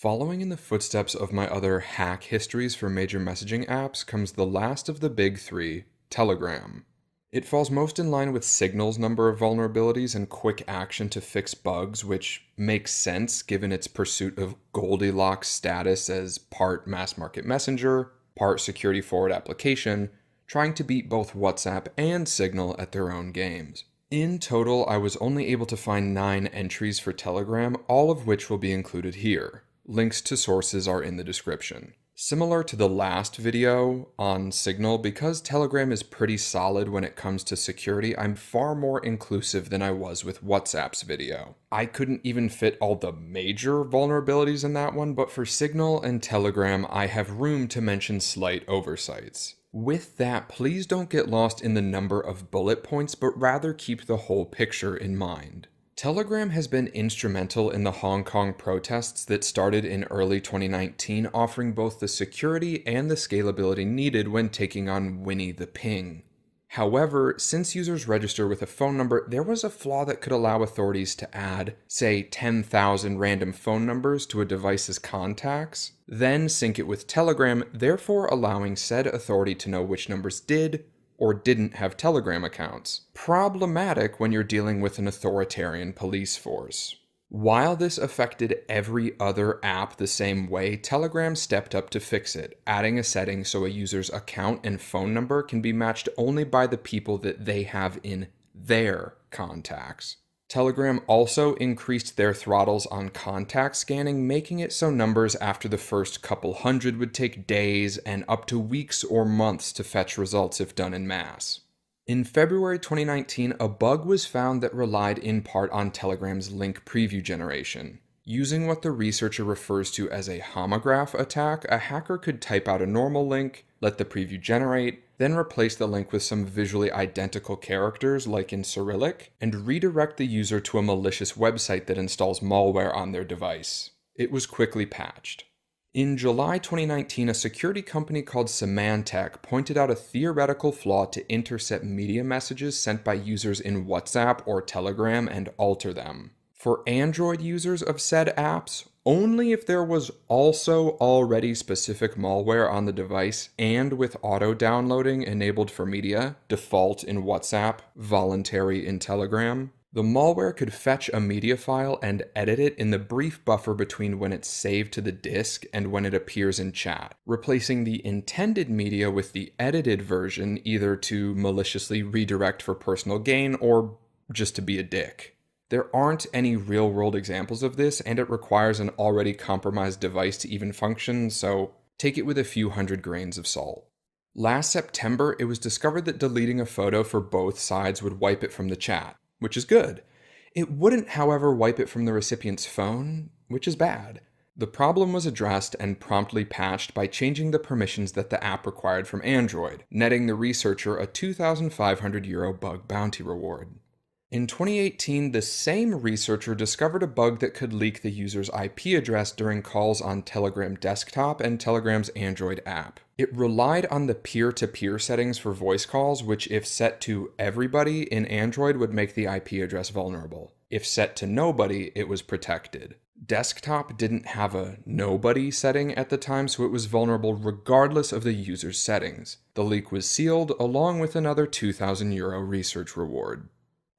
Following in the footsteps of my other hack histories for major messaging apps comes the last of the big three, Telegram. It falls most in line with Signal's number of vulnerabilities and quick action to fix bugs, which makes sense given its pursuit of Goldilocks status as part mass market messenger, part security forward application, trying to beat both WhatsApp and Signal at their own games. In total, I was only able to find 9 entries for Telegram, all of which will be included here. Links to sources are in the description. Similar to the last video on Signal, because Telegram is pretty solid when it comes to security, I'm far more inclusive than I was with WhatsApp's video. I couldn't even fit all the major vulnerabilities in that one, but for Signal and Telegram, I have room to mention slight oversights. With that, please don't get lost in the number of bullet points, but rather keep the whole picture in mind. Telegram has been instrumental in the Hong Kong protests that started in early 2019, offering both the security and the scalability needed when taking on Winnie the Ping. However, since users register with a phone number, there was a flaw that could allow authorities to add, say, 10,000 random phone numbers to a device's contacts, then sync it with Telegram, therefore allowing said authority to know which numbers did or didn't have Telegram accounts. Problematic when you're dealing with an authoritarian police force. While this affected every other app the same way, Telegram stepped up to fix it, adding a setting so a user's account and phone number can be matched only by the people that they have in their contacts. Telegram also increased their throttles on contact scanning, making it so numbers after the first couple hundred would take days and up to weeks or months to fetch results if done en masse. In February 2019, a bug was found that relied in part on Telegram's link preview generation. Using what the researcher refers to as a homograph attack, a hacker could type out a normal link, let the preview generate, then replace the link with some visually identical characters like in Cyrillic, and redirect the user to a malicious website that installs malware on their device. It was quickly patched. In July 2019, a security company called Symantec pointed out a theoretical flaw to intercept media messages sent by users in WhatsApp or Telegram and alter them. For Android users of said apps, only if there was also already specific malware on the device and with auto-downloading enabled for media, default in WhatsApp, voluntary in Telegram, the malware could fetch a media file and edit it in the brief buffer between when it's saved to the disk and when it appears in chat, replacing the intended media with the edited version either to maliciously redirect for personal gain or just to be a dick. There aren't any real-world examples of this, and it requires an already compromised device to even function, so take it with a few hundred grains of salt. Last September, it was discovered that deleting a photo for both sides would wipe it from the chat, which is good. It wouldn't, however, wipe it from the recipient's phone, which is bad. The problem was addressed and promptly patched by changing the permissions that the app required from Android, netting the researcher a €2,500 bug bounty reward. In 2018, the same researcher discovered a bug that could leak the user's IP address during calls on Telegram desktop and Telegram's Android app. It relied on the peer-to-peer settings for voice calls, which if set to everybody in Android would make the IP address vulnerable. If set to nobody, it was protected. Desktop didn't have a nobody setting at the time, so it was vulnerable regardless of the user's settings. The leak was sealed, along with another €2,000 research reward.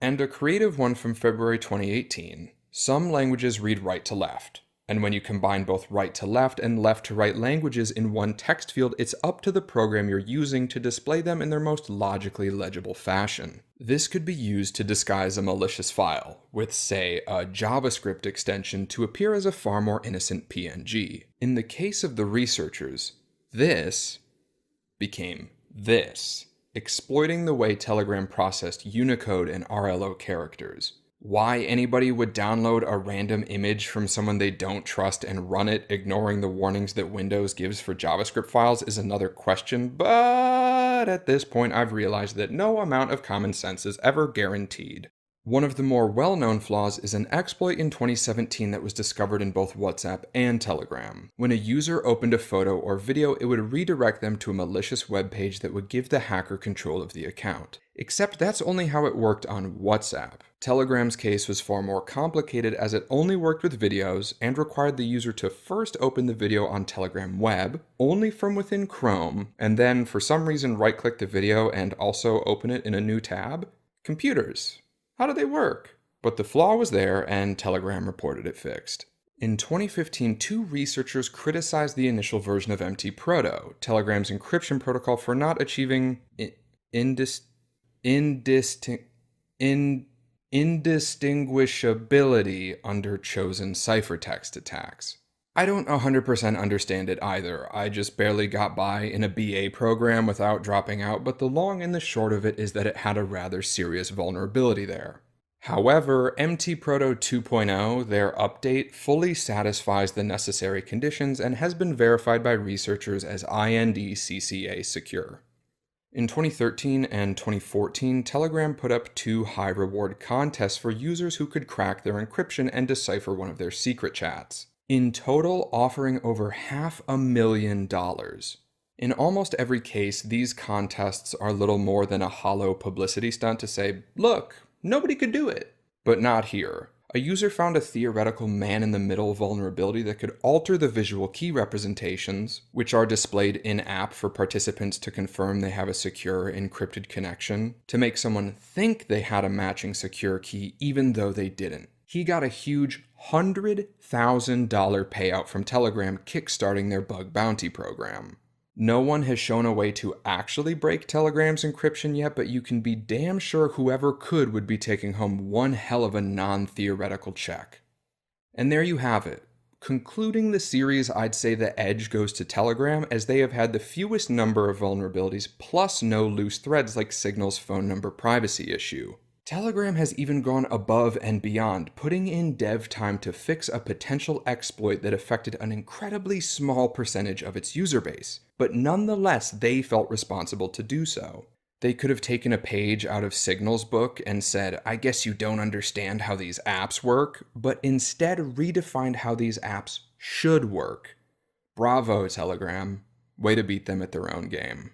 And a creative one from February 2018. Some languages read right to left. And when you combine both right to left and left to right languages in one text field, it's up to the program you're using to display them in their most logically legible fashion. This could be used to disguise a malicious file, with, say, a JavaScript extension to appear as a far more innocent PNG. In the case of the researchers, this became this, exploiting the way Telegram processed Unicode and RLO characters. Why anybody would download a random image from someone they don't trust and run it, ignoring the warnings that Windows gives for JavaScript files, is another question, but at this point I've realized that no amount of common sense is ever guaranteed. One of the more well-known flaws is an exploit in 2017 that was discovered in both WhatsApp and Telegram. When a user opened a photo or video, it would redirect them to a malicious web page that would give the hacker control of the account. Except that's only how it worked on WhatsApp. Telegram's case was far more complicated as it only worked with videos and required the user to first open the video on Telegram web, only from within Chrome, and then for some reason right-click the video and also open it in a new tab? Computers. How do they work? But the flaw was there, and Telegram reported it fixed. In 2015, two researchers criticized the initial version of MT-Proto, Telegram's encryption protocol, for not achieving indistinguishability under chosen ciphertext attacks. I don't 100% understand it either. I just barely got by in a BA program without dropping out, but the long and the short of it is that it had a rather serious vulnerability there. However, MT-Proto 2.0, their update, fully satisfies the necessary conditions and has been verified by researchers as IND-CCA secure. In 2013 and 2014, Telegram put up 2 high-reward contests for users who could crack their encryption and decipher one of their secret chats, in total offering over $500,000. In almost every case, these contests are little more than a hollow publicity stunt to say, look, nobody could do it. But not here. A user found a theoretical man-in-the-middle vulnerability that could alter the visual key representations, which are displayed in-app for participants to confirm they have a secure encrypted connection, to make someone think they had a matching secure key even though they didn't. He got a huge $100,000 payout from Telegram kickstarting their bug bounty program. No one has shown a way to actually break Telegram's encryption yet, but you can be damn sure whoever could would be taking home one hell of a non-theoretical check. And there you have it. Concluding the series, I'd say the edge goes to Telegram, as they have had the fewest number of vulnerabilities, plus no loose threads like Signal's phone number privacy issue. Telegram has even gone above and beyond, putting in dev time to fix a potential exploit that affected an incredibly small percentage of its user base, but nonetheless they felt responsible to do so. They could have taken a page out of Signal's book and said, I guess you don't understand how these apps work, but instead redefined how these apps should work. Bravo, Telegram. Way to beat them at their own game.